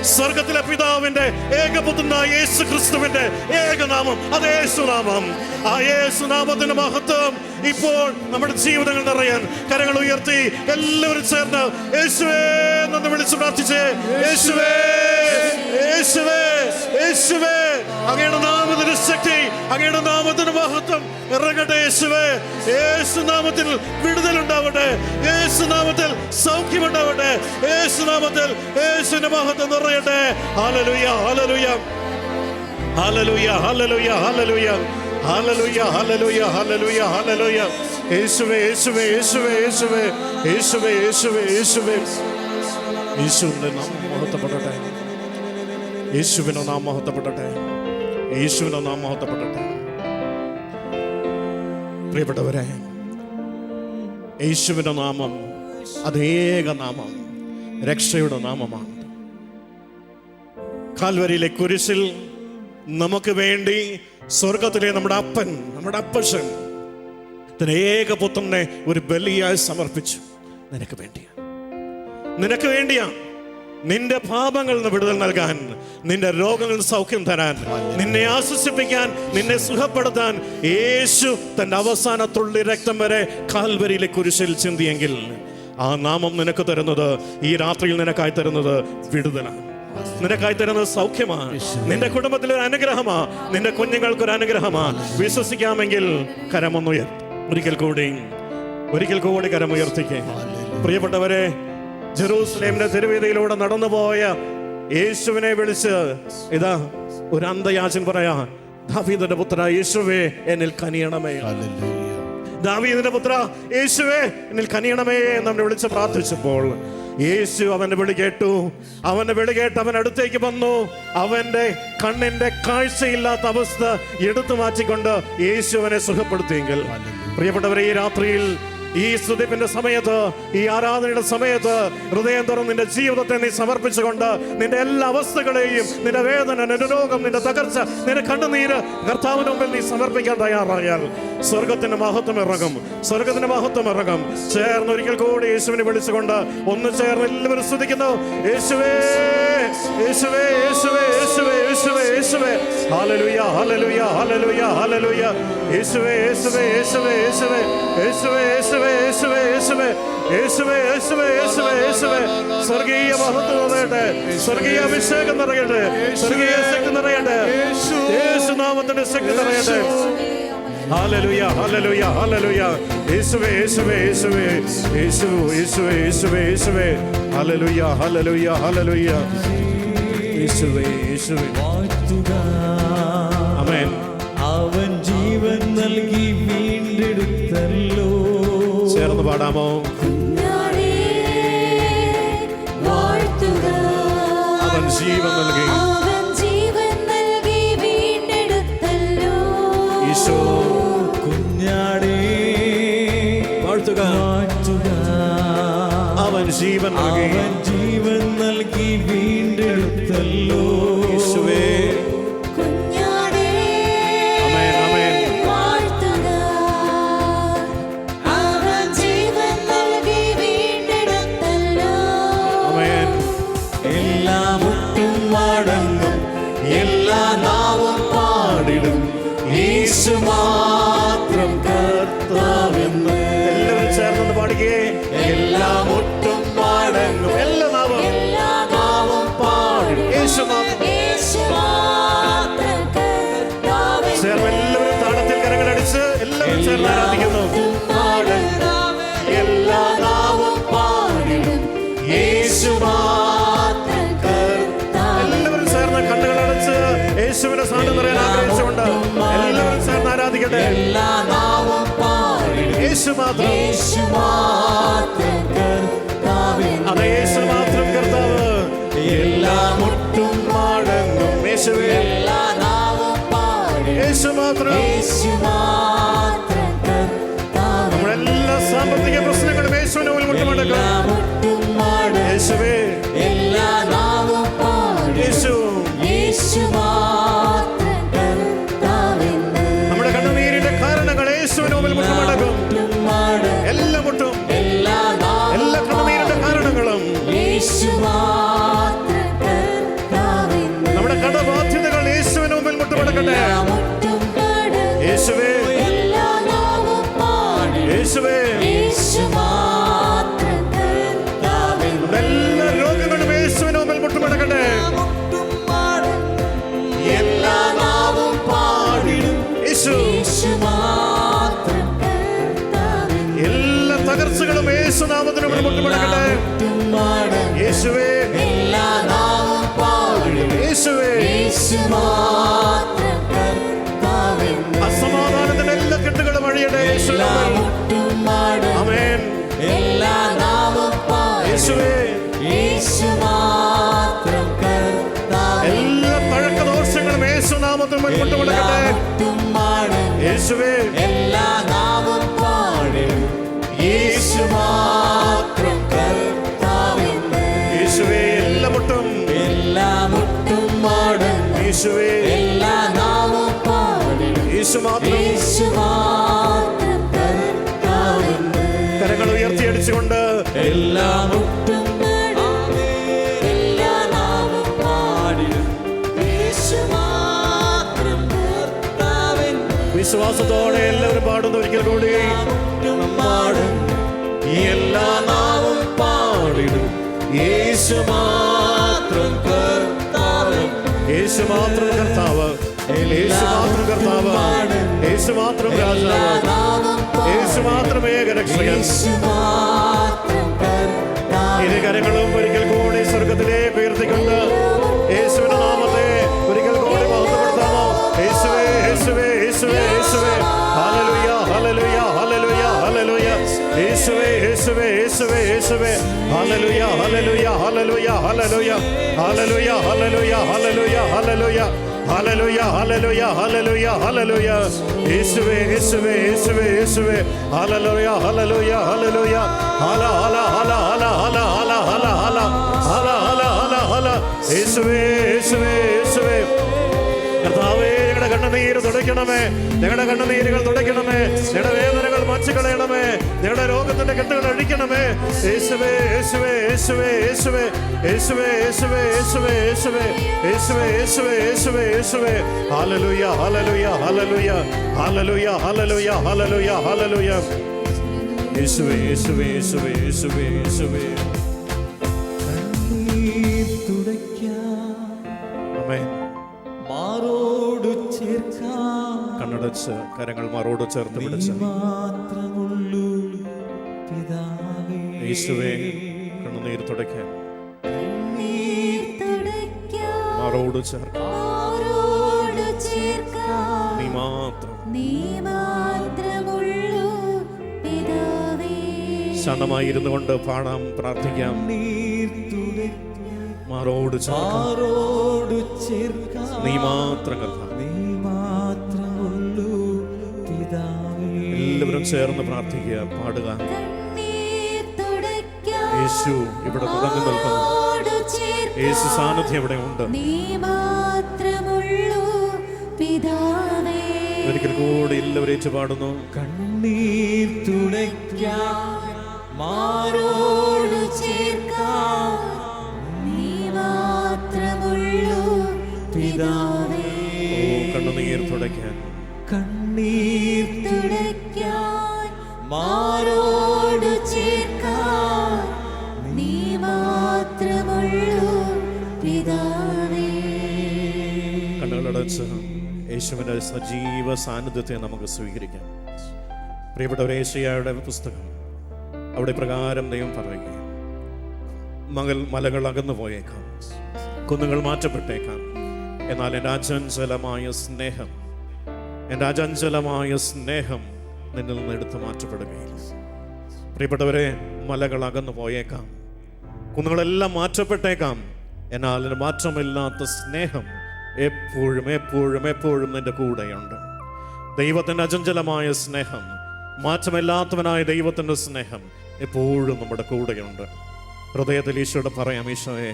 സ്വർഗത്തിലെ പിതാവിന്റെ ഏകപുത്രനായ യേശു ക്രിസ്തുവിന്റെ ഏകനാമം, അത് യേശുനാമം. ആ യേശുനാമത്തിന്റെ മഹത്വം ഇപ്പോൾ നമ്മുടെ ജീവിതങ്ങൾ നിറയാൻ കരങ്ങൾ ഉയർത്തി എല്ലാവരും ചേർന്ന് യേശുവേ എന്ന് വിളിച്ച് പ്രാർത്ഥിച്ചേ. യേശുവേ, യേശുവേ, യേശുവേ, അങ്ങയുടെ നാമത്തിന്റെ ശക്തി, അങ്ങയുടെ നാമത്തിന്റെ മഹത്വം ഇറങ്ങട്ടെ. യേശുവേ, യേശുനാമത്തിൽ വിടുതലുണ്ടാവട്ടെ. യേശുനാമത്തിൽ സൗഖ്യമുണ്ടാവട്ടെ. യേശുനാമത്തിൽ യേശുവിന്റെ മഹത്വം നിറയട്ടെ. ഹല്ലേലൂയ, ഹല്ലേലൂയ, ഹല്ലേലൂയ, ഹല്ലേലൂയ, ഹല്ലേലൂയ, ഹല്ലേലൂയ, ഹല്ലേലൂയ, ഹല്ലേലൂയ, ഹല്ലേലൂയ. യേശുവേ, യേശുവേ, യേശുവേ, യേശുവേ, യേശുവേ, യേശുവേ, യേശുവേ. യേശുവിന്റെ നാമം മഹത്വപ്പെടട്ടെ. യേശുവിന്റെ നാമം മഹത്വപ്പെടട്ടെ. യേശുവിന്റെ നാമം മഹത്വപ്പെടട്ടെ. പ്രിയപ്പെട്ടവരെ, യേശുവിന്റെ നാമം അത് ഏക നാമം, രക്ഷയുടെ നാമമാണ്. കാൽവരിയിലെ കുരിശിൽ നമുക്ക് വേണ്ടി സ്വർഗത്തിലെ നമ്മുടെ അപ്പൻ, നമ്മുടെ അപ്പൻ തന്റെ ഏകപുത്രനെ ഒരു ബലിയായി സമർപ്പിച്ചു. നിനക്ക് വേണ്ടിയാ, നിനക്ക് വേണ്ടിയാ. നിന്റെ പാപങ്ങളിൽ നിന്ന് വിടുതൽ നൽകാൻ, നിന്റെ രോഗങ്ങളിൽ സൗഖ്യം തരാൻ, നിന്നെ ആശ്വസിപ്പിക്കാൻ, നിന്നെ സുഖപ്പെടുത്താൻ യേശു തന്റെ അവസാന തുള്ളി രക്തം വരെ കാൽവരിയിലെ കുരിശിൽ ചിന്തിയെങ്കിൽ ആ നാമം നിനക്ക് തരുന്നത്, ഈ രാത്രിയിൽ നിനക്കായി തരുന്നത് വിടുതലാണ്, നിനക്കായി തരുന്നത് സൗഖ്യമാണ്, നിന്റെ കുടുംബത്തിൽ ഒരു അനുഗ്രഹമാ, നിന്റെ കുഞ്ഞുങ്ങൾക്കൊരു അനുഗ്രഹമാ. വിശ്വസിക്കാമെങ്കിൽ ഒരിക്കൽ കൂടി കരമുയർത്തിക്കേ. പ്രിയപ്പെട്ടവരെ, ജെറൂസലേമിന്റെ തെരുവീതിയിലൂടെ നടന്നുപോയ യേശുവിനെ വിളിച്ച് ഇതാ ഒരു അന്ധയാചൻ പറയാ, ദാവീദിന്റെ പുത്ര യേശുവേ എന്നിൽ കനിയണമേ, ദാവീദിന്റെ പുത്ര യേശുവേ എന്നിൽ കനിയണമേ എന്ന് വിളിച്ച് പ്രാർത്ഥിച്ചപ്പോൾ യേശു അവന്റെ വിളി കേട്ടു. അവന്റെ വിളി കേട്ട് അവൻ അടുത്തേക്ക് വന്നു. അവന്റെ കണ്ണിന്റെ കാഴ്ചയില്ലാത്ത അവസ്ഥ എടുത്തു മാറ്റിക്കൊണ്ട് യേശു അവനെ സുഖപ്പെടുത്തിയെങ്കിൽ, പ്രിയപ്പെട്ടവരെ, ഈ രാത്രിയിൽ, ഈ സ്തുതിപ്പിന്റെ സമയത്ത്, ഈ ആരാധനയുടെ സമയത്ത് ഹൃദയം തുറന്ന് നിന്റെ ജീവിതത്തെ നീ സമർപ്പിച്ചുകൊണ്ട് നിന്റെ എല്ലാ അവസ്ഥകളെയും, നിന്റെ വേദന, നിന്റെ രോഗം, നിന്റെ തകർച്ച, നിന്റെ കണ്ണുനീര് കർത്താവിന് മുമ്പിൽ നീ സമർപ്പിക്കാൻ തയ്യാറായാൽ സ്വർഗത്തിന്റെ മഹത്വം ഇറങ്ങും, സ്വർഗത്തിന്റെ മഹത്വം ഇറങ്ങും. ചേർന്ന് ഒരിക്കൽ കൂടി യേശുവിനെ വിളിച്ചുകൊണ്ട് ഒന്ന് ചേർന്ന് എല്ലാവരും സ്തുതിക്കുന്നു. യേശുവേ, യേശുവേ, യേശുവേ, യേശുവേ, യേശുവേ, യേശുവേ, ഹല്ലേലൂയ, ഹല്ലേലൂയ, ഹല്ലേലൂയ, ഹല്ലേലൂയ. യേശുവേ, യേശുവേ, യേശുവേ, യേശുവേ, യേശുവേ, യേശുവേ, യേശുവേ, യേശുവേ, യേശുവേ, യേശുവേ, യേശുവേ, യേശുവേ. സ്വർഗീയ മഹത്വം നിറയട്ടെ, സ്വർഗീയ അഭിഷേകം നിറയട്ടെ, സ്വർഗീയ ശക്തി നിറയട്ടെ, യേശുനാമത്തിന്റെ ശക്തി നിറയട്ടെ. ഹല്ലേലൂയ, ഹല്ലേലൂയ, ഹല്ലേലൂയ. യേശുവേ, യേശുവേ, യേശുവേ, യേശു, യേശുവേ, യേശുവേ, യേശുവേ. ഹല്ലേലൂയ, ഹല്ലേലൂയ, ഹല്ലേലൂയ. യേശുവേ, യേശുവേ. ആമേൻ. അവൻ ജീവൻ നൽകി വീണ്ടെടുത്തല്ലോ. ചേർന്ന് പാടാമോ? കുഞ്ഞാടേ വാഴ്ത്തുക, അവൻ ജീവൻ നൽകി, അവൻ ജീവൻ നൽകി വീണ്ടെടുത്തല്ലോ. ഈശോ കുഞ്ഞാടേ വാഴ്ത്തുക, അവൻ ജീവൻ നൽകി, അവൻ ജീവൻ നൽകി വീണ്ടെടുത്തല്ലോ. യേശുവേ. കുഞ്ഞാടേ ആമേൻ, ആമേൻ. വാഴ്ത്തുക, അവൻ ജീവൻ നൽകി വീണ്ടെടുത്തല്ലോ. ആമേൻ. എല്ലാ മുട്ടും മടങ്ങും, എല്ലാ നാവും പാടിടും, യേശു മാത്രം കർത്താവെന്ന്. എല്ലാവരും ചേർന്ന് പാടുകേ. എല്ലാ മുട്ടും മടങ്ങും, എല്ലാ നാവും പാടും, യേശു മാത്രം. യേശു മാത്രം കർത്താവെന്ന്. ചേർന്ന് എല്ലാവരും താളത്തിൽ കരങ്ങളടിച്ച് എല്ലാവരും ചേർന്ന് ആരാധിക്കുന്നു. എല്ലാ നാവും പാടിടും, യേശു മാത്രം കർത്താവെന്ന്. എല്ലാവരും ചേർന്ന് കണ്ണുകളടച്ച് യേശുവിന്റെ സാന്നിധ്യം നിറയാൻ ആഗ്രഹിച്ചുകൊണ്ട് എല്ലാവരും ചേർന്ന് ആരാധിക്കട്ടെ. എല്ലാ നാവും പാടിടും, യേശു മാത്രം, യേശു മാത്രം കർത്താവെന്ന്. അതെ, യേശു മാത്രം കർത്താവ്. എല്ലാ മുട്ടും മടങ്ങും, യേശുവേ, എല്ലാ നാവും പാടിടും, യേശു മാത്രം. യേശു മാത്രം കർത്താവെന്ന്. നമ്മുടെ എല്ലാ സാമ്പത്തിക പ്രശ്നങ്ങളും യേശുവിനെ മുൻമുട്ടുമടക്കാം. എല്ലാ മുട്ടും മടങ്ങും, യേശുവേ, എല്ലാ നാവും പാടിടും, യേശു. യേശു മാത്രം കർത്താവെന്ന്. നമ്മുടെ കണ്ണുനീരിന്റെ കാരണങ്ങൾ യേശുവിന് മുമ്പിൽ മുട്ടുമടക്കും. മുട്ടും മടങ്ങും, എല്ലാ മുട്ടും, എല്ലാ നാവും എല്ലാ കണ്ണുനീരിന്റെ കാരണങ്ങളും, യേശു മാത്രം കർത്താവെന്ന്. നമ്മുടെ കടബാധ്യതകൾ യേശുവിന് മുമ്പിൽ മുട്ടുമടക്കട്ടെ. മുട്ടും മടങ്ങും, യേശുവേ, എല്ലാ നാവും പാടിടും, യേശുവേ. യേശു മാത്രം കർത്താവെന്ന്. നമ്മുടെ എല്ലാ രോഗങ്ങളും യേശുവിന് മുമ്പിൽ മുട്ടുമടക്കട്ടെ. മുട്ടും മടങ്ങും, എല്ലാ നാവും പാടിടും, യേശു. യേശു മാത്രം കർത്താവെന്ന്. എല്ലാ തകർച്ചകളും യേശുനാമത്തിന് മുമ്പിൽ മുട്ടുമടക്കട്ടെ. മുട്ടും മടങ്ങും, യേശുവേ, എല്ലാ നാവും പാടിടും, യേശുവേ. യേശു മാത്രം കർത്താവെന്ന്. അസമാധാനത്തിന്റെ എല്ലാ കെട്ടുകളും അഴിയട്ടെ യേശുനാമത്തിൽ. മുട്ടും മടങ്ങും, ആമേൻ. എല്ലാ നാവും പാടിടും, യേശുവേ, യേശു മാത്രം കർത്താവെന്ന്. എല്ലാ പഴക്കദോഷങ്ങളും യേശുനാമത്തിൽ മുമ്പിൽ മുട്ടുമടക്കട്ടെ. മുട്ടും മടങ്ങും, യേശുവേ, എല്ലാ നാവും പാടിടും, യേശു മാത്രം കർത്താവെന്ന്. യേശുവേ. എല്ലാ മുട്ടും, എല്ലാ മുട്ടും മടങ്ങും, യേശുവേ. എല്ലാ നാവും പാടിടും, യേശു മാത്രം. യേശു മാത്രം കർത്താവെന്ന്. കരങ്ങൾ ഉയർത്തിയടിച്ചുകൊണ്ട് എല്ലാ മുട്ടും എല്ലാ വിശ്വാസത്തോടെ എല്ലാവരും പാടുന്നു ഒരിക്കൽ കൂടി. പാടും എല്ലാ നാവും പാടിടും യേശു മാത്രം കർത്താവ്. യേശു മാത്രം കർത്താവ്, യേശു മാത്രം കർത്താവ്, യേശു മാത്രം രാജാവ്, യേശു മാത്രം ഏകരക്ഷകൻ. ഇരു കരങ്ങളും ഒരിക്കൽ കൂടി സ്വർഗത്തിലേക്ക് ഉയർത്തിക്കൊണ്ട് യേശുവിന്റെ നാമത്തെ ഒരിക്കൽ കൂടി മഹത്വപ്പെടുത്താമോ? യേശുവേ, യേശുവേ, യേശുവേ, യേശുവേ, ഹല്ലേലൂയ, ഹല്ലേലൂയ, ഹല്ലേലൂയ, ഹല്ലേലൂയ. യേശുവേ, യേശുവേ, യേശുവേ, യേശുവേ, ഹല്ലേലൂയ, ഹല്ലേലൂയ, ഹല്ലേലൂയ, ഹല്ലേലൂയ, ഹല്ലേലൂയ, ഹല്ലേലൂയ, ഹല്ലേലൂയ, ഹല്ലേലൂയ, ഹല്ലേലൂയ, ഹല്ലേലൂയ, ഹല്ലേലൂയ, ഹല്ലേലൂയ. യേശുവേ, യേശുവേ, യേശുവേ, യേശുവേ, ഹല്ലേലൂയ, ഹല്ലേലൂയ, ഹല്ലേലൂയ, ഹല ഹല ഹല ഹല ഹല ഹല ഹല ഹല ഹല ഹല ഹല ഹല. യേശുവേ, യേശുവേ, യേശുവേ. കർത്താവേ, ഞങ്ങളുടെ കണ്ണുനീര് തുടയ്ക്കണമേ, ഞങ്ങളുടെ കണ്ണുനീരുകൾ തുടയ്ക്കണമേ, ഞങ്ങളുടെ വേദനകൾ മാറ്റിക്കളയണമേ, ഞങ്ങളുടെ രോഗത്തിന്റെ കെട്ടുകൾ അഴിക്കണമേ. യേശുവേ, യേശുവേ, യേശുവേ, യേശുവേ, യേശുവേ, യേശുവേ, യേശുവേ, യേശുവേ, യേശുവേ, യേശുവേ, യേശുവേ, യേശുവേ. ഹല്ലേലൂയ, ഹല്ലേലൂയ, ഹല്ലേലൂയ, ഹല്ലേലൂയ, ഹല്ലേലൂയ, ഹല്ലേലൂയ, ഹല്ലേലൂയ. യേശുവേ, യേശുവേ, യേശുവേ, യേശുവേ, യേശുവേ. ആമേൻ. മാറോടു ചേർക്കാം കണ്ണടച്ച് കരങ്ങൾ മാറോട് ചേർത്ത് പിടിച്ച് മാത്രമുള്ളൂ പിതാവേ. യേശുവേ, കണ്ണുനീർ തുടയ്ക്കാൻ മാറോട് ചേർക്കാം. നീ മാത്രം ശാന്തമായിരുന്നു കൊണ്ട് പാടാം, പ്രാർത്ഥിക്കാം. മാറോട് ചേർക്കാം. മാറോടു ചേർക്കാം നീ മാത്രം കർത്താവേ. നീ മാത്രമുള്ളൂ പിതാവേ. എല്ലാവരും ചേർന്ന് പ്രാർത്ഥിക്കുക, പാടുക. യേശു ഇവിടെ നിറഞ്ഞു നിൽക്കുന്നു. യേശു സാന്നിധ്യം ഇവിടെ ഉണ്ട്. ഒരിക്കൽ കൂടി എല്ലാവരും ഏറ്റ് പാടുന്നു. കണ്ണീർ തുടയ്ക്കാം മാറോടു ചേർക്കാം നീ മാത്രമുള്ളൂ പിതാവേ. ഓ, കണ്ണുനീർ തുടയ്ക്കാൻ കണ്ണീർ തുടയ്ക്കാൻ മാറോടു ചേർക്കാം നീ മാത്രമുള്ളൂ പിതാവേ. കണ്ണുകളടച്ച് യേശുവിൻ്റെ സജീവ സാന്നിധ്യത്തെ നമുക്ക് സ്വീകരിക്കാം. പ്രിയപ്പെട്ടവരെ, യേശയ്യായുടെ പുസ്തകം അവിടെ പ്രകാരം ദൈവം പറയുകയും മലകൾ അകന്നു പോയേക്കാം, കുന്നുകൾ മാറ്റപ്പെട്ടേക്കാം, എന്നാൽ എൻ്റെ അചഞ്ചലമായ സ്നേഹം, എൻ്റെ അചഞ്ചലമായ സ്നേഹം നിന്നിൽ നിന്ന് എടുത്ത് മാറ്റപ്പെടുകയില്ല. പ്രിയപ്പെട്ടവരെ, മലകൾ അകന്നു പോയേക്കാം, കുന്നുകളെല്ലാം മാറ്റപ്പെട്ടേക്കാം, എന്നാൽ അതിന് മാറ്റമില്ലാത്ത സ്നേഹം എപ്പോഴും എപ്പോഴും എപ്പോഴും നിന്റെ കൂടെയുണ്ട്. ദൈവത്തിൻ്റെ അചഞ്ചലമായ സ്നേഹം, മാറ്റമില്ലാത്തവനായ ദൈവത്തിൻ്റെ സ്നേഹം എപ്പോഴും നമ്മുടെ കൂടെയുണ്ട്. ഹൃദയത്തിൽ ഈശോയോട് പറയാം, ഈശോയെ,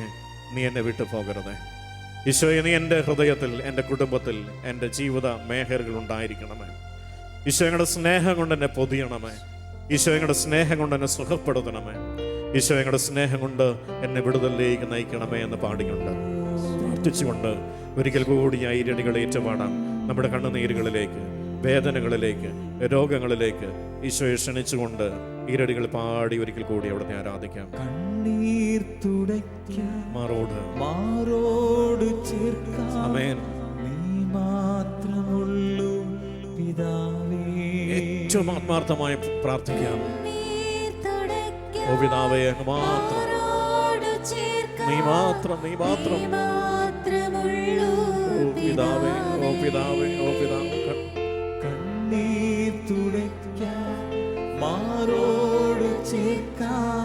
നീ എന്നെ വിട്ടു പോകരുതേ. ഈശോയെ, നീ എൻ്റെ ഹൃദയത്തിൽ, എൻ്റെ കുടുംബത്തിൽ, എൻ്റെ ജീവിത മേഖലകൾ ഉണ്ടായിരിക്കണമേ. ഈശോയുടെ സ്നേഹം കൊണ്ട് എന്നെ പൊതിയണമേ. ഈശോയുടെ സ്നേഹം കൊണ്ട് എന്നെ സുഖപ്പെടുത്തണമേ. ഈശോയുടെ സ്നേഹം കൊണ്ട് എന്നെ വിടുതലിലേക്ക് നയിക്കണമേ എന്ന് പാടിയുണ്ട്. പ്രാർത്ഥിച്ചുകൊണ്ട് ഒരിക്കൽ കൂടി ആ ഈരടികൾ ഏറ്റുപാടാം. നമ്മുടെ കണ്ണുനീരുകളിലേക്ക്, വേദനകളിലേക്ക്, രോഗങ്ങളിലേക്ക് ഈശോയെ ക്ഷണിച്ചുകൊണ്ട് ഈരടികൾ പാടി ഒരിക്കൽ കൂടി അവിടുത്തെ ആരാധിക്കാം. കണ്ണീർ തുടയ്ക്കാം മാറോടു ചേർക്കാം ആമേൻ. നീ മാത്രമുള്ളൂ പിതാവേ. ഏറ്റവും ആത്മാർത്ഥമായി പ്രാർത്ഥിക്കാം. ഓ പിതാവേ, അങ്ങ് മാത്രം, നീ മാത്രം, നീ മാത്രം. ഓ പിതാവേ, ഓ പിതാവേ, ഓ പിതാവേ. കണ്ണീർ തുടയ്ക്കാം മാറോടു ചേർക്കാം